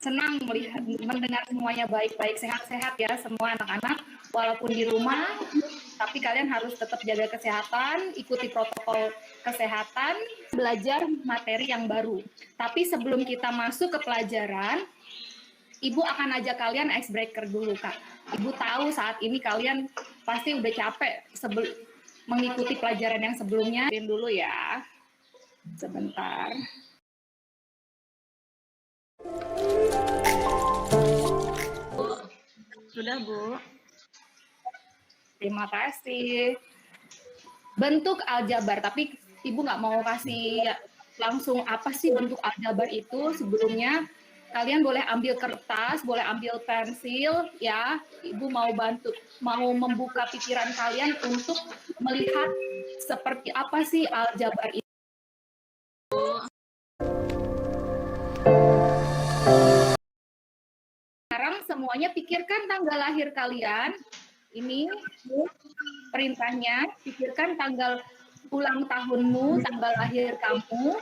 senang melihat mendengar semuanya baik-baik, sehat-sehat ya semua anak-anak, walaupun di rumah, tapi kalian harus tetap jaga kesehatan, ikuti protokol kesehatan, belajar materi yang baru. Tapi sebelum kita masuk ke pelajaran, Ibu akan ajak kalian icebreaker dulu, Kak. Ibu tahu saat ini kalian pasti udah capek mengikuti pelajaran yang sebelumnya. Dulu ya, sebentar. Sudah, Bu. Terima kasih. Bentuk aljabar, tapi Ibu nggak mau kasih langsung apa sih bentuk aljabar itu. Sebelumnya kalian boleh ambil kertas, boleh ambil pensil ya. Ibu mau membuka pikiran kalian untuk melihat seperti apa sih aljabar itu. Sekarang semuanya pikirkan tanggal lahir kalian. Ini perintahnya, pikirkan tanggal ulang tahunmu, tanggal lahir kamu.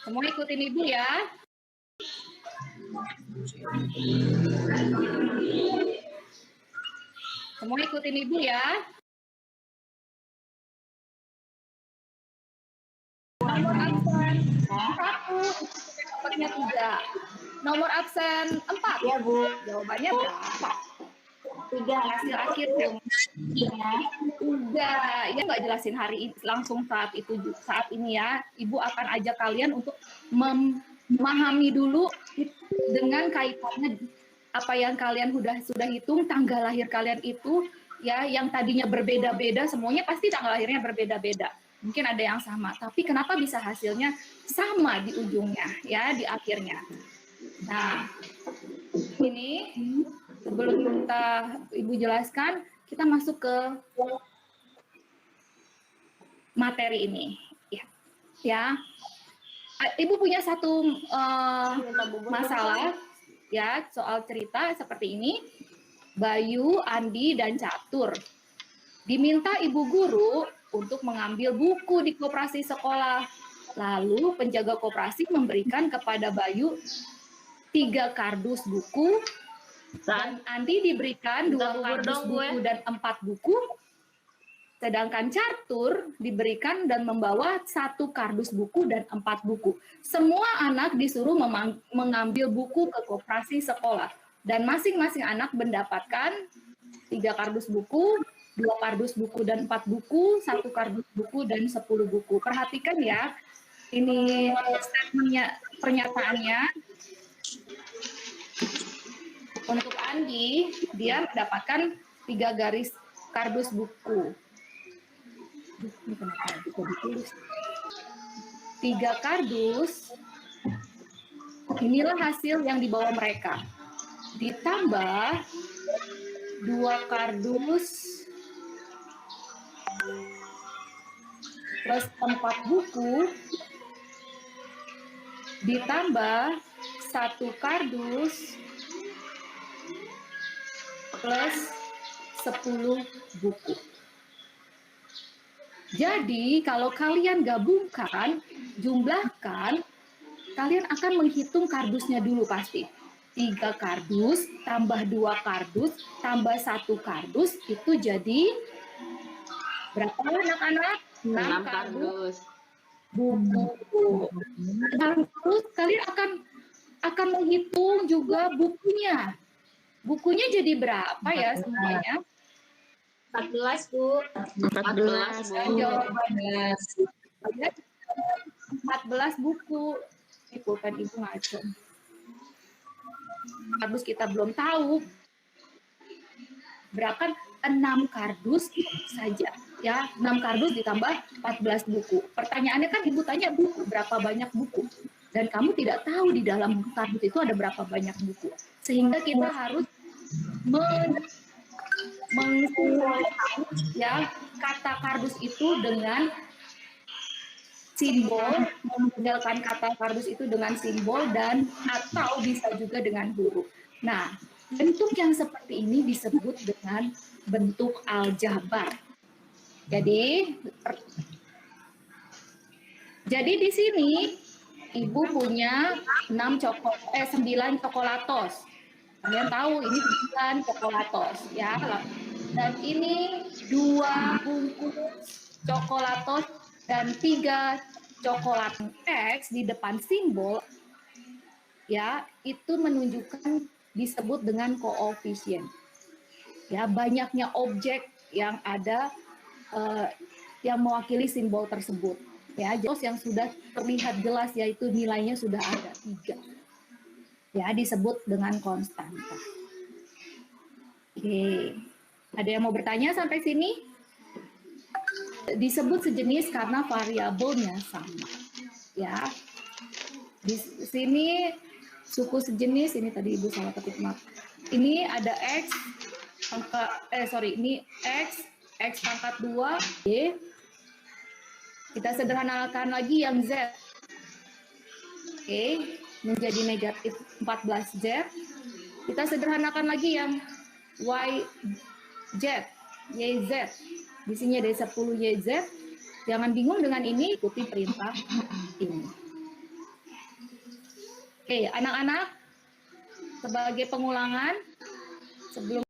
Semua ikutin Ibu ya. Semua ikutin Ibu ya. Nomor absen 1, nomornya 3. Nomor absen 4. Ya, Bu. Jawabannya berapa? 3. Hasil akhir udah ya, nggak jelasin hari ini langsung saat ini ya. Ibu akan ajak kalian untuk memahami dulu dengan kaitannya apa yang kalian sudah hitung tanggal lahir kalian itu ya, yang tadinya berbeda-beda, semuanya pasti tanggal lahirnya berbeda-beda. Mungkin ada yang sama, tapi kenapa bisa hasilnya sama di ujungnya ya, di akhirnya. Nah, ini sebelum Ibu jelaskan, kita masuk ke materi ini. Ya. Ibu punya satu masalah ya, soal cerita seperti ini. Bayu, Andi, dan Catur diminta ibu guru untuk mengambil buku di koperasi sekolah. Lalu penjaga koperasi memberikan kepada Bayu 3 kardus buku, dan Andi diberikan 2 kardus buku dan 4 buku, sedangkan Catur diberikan dan membawa 1 kardus buku dan 4 buku. Semua anak disuruh mengambil buku ke koperasi sekolah, dan masing-masing anak mendapatkan 3 kardus buku, 2 kardus buku dan 4 buku, 1 kardus buku dan 10 buku. Perhatikan ya, ini statementnya, pernyataannya. Untuk Andi, dia mendapatkan 3 garis kardus buku. Ini kenapa bisa ditulis? 3 kardus, inilah hasil yang dibawa mereka. Ditambah 2 kardus plus 4 buku, ditambah 1 kardus plus 10 buku. Jadi kalau kalian gabungkan, jumlahkan, kalian akan menghitung kardusnya dulu pasti. 3 kardus tambah 2 kardus tambah 1 kardus itu jadi berapa anak-anak? 6 kardus buku. Dan terus kalian akan menghitung juga bukunya. Bukunya jadi berapa ya semuanya? 14, Bu. 14. Jawabannya 14 buku. Ini pulpen Ibu ngaco. Kardus kita belum tahu. Berapa? 6 kardus saja. Ya, 6 kardus ditambah 14 buku. Pertanyaannya kan Ibu tanya buku, berapa banyak buku? Dan kamu tidak tahu di dalam kardus itu ada berapa banyak buku. Sehingga kita harus mengumpulkan ya kata kardus itu dengan simbol, memodalkan kata kardus itu dengan simbol dan atau bisa juga dengan huruf. Nah, Bentuk yang seperti ini disebut dengan bentuk aljabar. Jadi di sini Ibu punya 9 coklatos. Kalian tahu ini 9 coklatos ya. Dan ini 2 bungkus coklatos dan 3 coklat X di depan simbol ya, itu menunjukkan disebut dengan koefisien. Ya, banyaknya objek yang ada yang mewakili simbol tersebut. Ya, yang sudah terlihat jelas yaitu nilainya sudah ada 3. Ya, disebut dengan konstanta. Oke. Ada yang mau bertanya sampai sini? Disebut sejenis karena variabelnya sama. Ya. Di sini suku sejenis, ini tadi Ibu salah ketik maaf. Ini ada X ini X pangkat 2, Y. Kita sederhanakan lagi yang Z. Oke, menjadi negatif 14Z. Kita sederhanakan lagi yang YZ. Di sini ada 10 YZ. Jangan bingung dengan ini, ikuti perintah ini. Oke, anak-anak, sebagai pengulangan, sebelum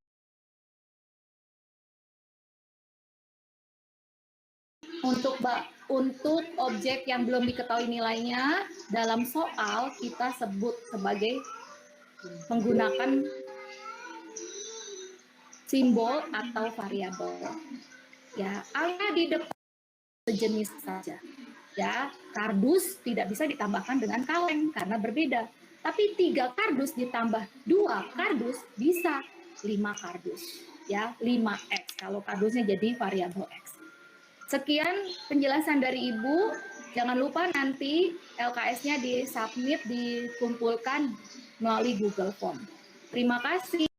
untuk objek yang belum diketahui nilainya, dalam soal kita sebut sebagai menggunakan simbol atau variabel. Ya, angka di depan sejenis saja. Ya, kardus tidak bisa ditambahkan dengan kaleng karena berbeda. Tapi 3 kardus ditambah 2 kardus bisa 5 kardus. Ya, 5X kalau kardusnya jadi variabel X. Sekian penjelasan dari Ibu. Jangan lupa nanti LKS-nya di-submit, dikumpulkan melalui Google Form. Terima kasih.